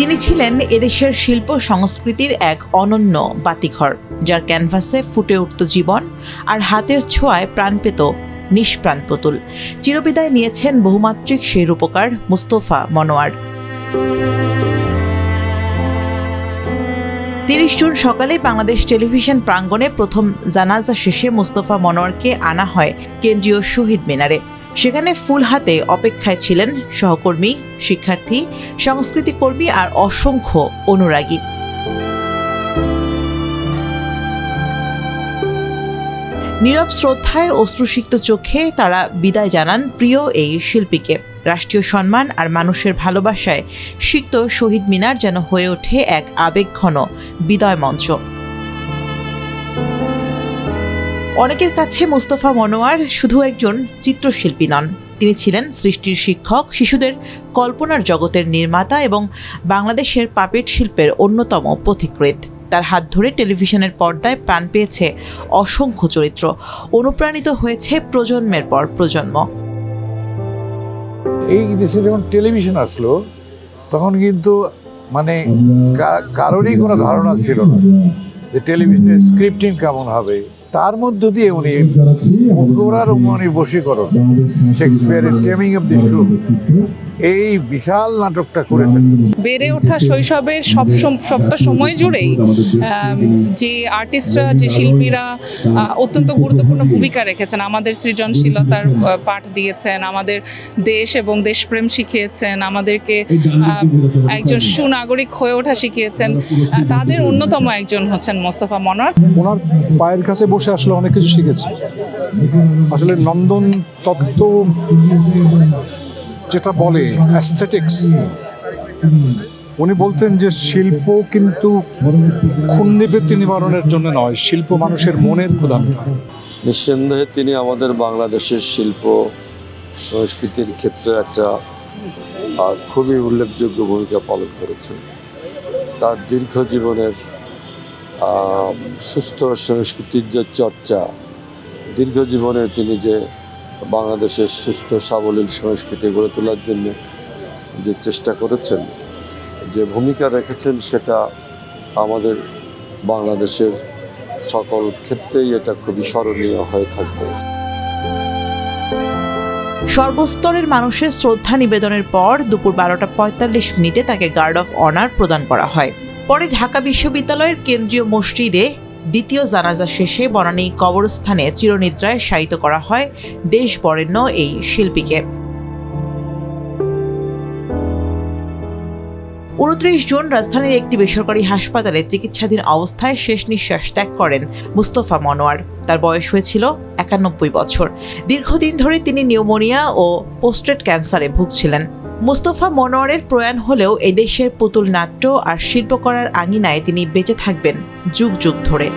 তিনি ছিলেন এদেশের শিল্প সংস্কৃতির এক অনন্য বাতিঘর, যার ক্যানভাসে ফুটে উঠত জীবন আর হাতের ছোঁয়ায় প্রাণ পেত নিষ্প্রাণ পুতুল। চিরবিদায় নিয়েছেন বহুমাত্রিক সেই রূপকার মুস্তফা মনোয়ার। 30 জুন সকালে বাংলাদেশ টেলিভিশন প্রাঙ্গণে প্রথম জানাজা শেষে মুস্তফা মনোয়ারকে আনা হয় কেন্দ্রীয় শহীদ মিনারে। সেখানে ফুল হাতে অপেক্ষায় ছিলেন সহকর্মী, শিক্ষার্থী, সংস্কৃতি কর্মী আর অসংখ্য অনুরাগী। নীরব শ্রদ্ধায় অশ্রুসিক্ত চোখে তারা বিদায় জানান প্রিয় এই শিল্পীকে। রাষ্ট্রীয় সম্মান আর মানুষের ভালোবাসায় সিক্ত শহীদ মিনার যেন হয়ে ওঠে এক আবেগঘন বিদায় মঞ্চ। অনেকের কাছে মুস্তফা মনোয়ার শুধু একজন চিত্রশিল্পী নন, তিনি ছিলেন সৃষ্টির শিক্ষক, শিশুদের কল্পনার জগতের নির্মাতা এবং বাংলাদেশের পাপেট শিল্পের অন্যতম পথিকৃৎ। তার হাত ধরে টেলিভিশনের পর্দায় প্রাণ পেয়েছে অসংখ্য চরিত্র, অনুপ্রাণিত হয়েছে প্রজন্মের পর প্রজন্ম। এই দেশে যখন টেলিভিশন আসলো তখন কিন্তু কারোরই কোনো ধারণা ছিল না যে টেলিভিশনের স্ক্রিপ্টিং কেমন হবে। তার মধ্য দিয়ে উনি বশীকরণ, শেক্সপিয়ারের টেমিং অফ দি শ্রু, এই বিশাল নাটকটা করে বেড়ে ওঠা শৈশবের সবটা সময় জুড়েই যে আর্টিস্টরা, যে শিল্পীরা অত্যন্ত গুরুত্বপূর্ণ ভূমিকা রেখেছেন, আমাদের সৃজনশীলতার পাঠ দিয়েছেন, আমাদের দেশ এবং দেশপ্রেম শিখিয়েছেন, আমাদেরকে একজন সুনাগরিক হয়ে ওঠা শিখিয়েছেন, তাদের অন্যতম একজন হচ্ছেন মোস্তফা মনোয়ার। ওনার পায়ের কাছে বসে আসলে অনেক কিছু শিখেছি। আসলে নন্দন তত্ত্ব যেটা বলে অ্যাস্থেটিক্স, উনি বলতেন যে শিল্প কিন্তু ক্ষুণ্ণবৃত্তি নিবারণের জন্য নয়, শিল্প মানুষের মনের ক্ষুধা মেটায়। নিঃসন্দেহে তিনি আমাদের বাংলাদেশের শিল্প সংস্কৃতির ক্ষেত্রে একটা খুবই উল্লেখযোগ্য ভূমিকা পালন করেছেন। তার দীর্ঘ জীবনের সুস্থ সংস্কৃতির যে চর্চা, দীর্ঘ জীবনে তিনি যে বাংলাদেশের সুস্থ সাবলীল সংস্কৃতি গড়ে তোলার জন্য যে চেষ্টা করেছেন, যে ভূমিকা রেখেছেন, সেটা আমাদের বাংলাদেশের সকল ক্ষেত্রেই এটা খুবই স্মরণীয় হয়ে থাকবে। সর্বস্তরের মানুষের শ্রদ্ধা নিবেদনের পর দুপুর 12:45 তাকে গার্ড অফ অনার প্রদান করা হয়। পরে ঢাকা বিশ্ববিদ্যালয়ের কেন্দ্রীয় মসজিদে দ্বিতীয় জানাজা শেষে বনানী কবরস্থানে চিরনিদ্রায় শায়িত করা হয় দেশ বরেণ্য এই শিল্পীকে। 29 জুন রাজধানীর একটি বেসরকারি হাসপাতালে চিকিৎসাধীন অবস্থায় শেষ নিঃশ্বাস ত্যাগ করেন মুস্তফা মনোয়ার। তার বয়স হয়েছিল 91 বছর। দীর্ঘদিন ধরে তিনি নিউমোনিয়া ও পোস্ট্রেট ক্যান্সারে ভুগছিলেন। মুস্তফা মনোয়ারের প্রয়াণ হলেও এদেশের পুতুল নাট্য আর শিল্প করার আঙিনায় তিনি বেঁচে থাকবেন যুগ যুগ ধরে।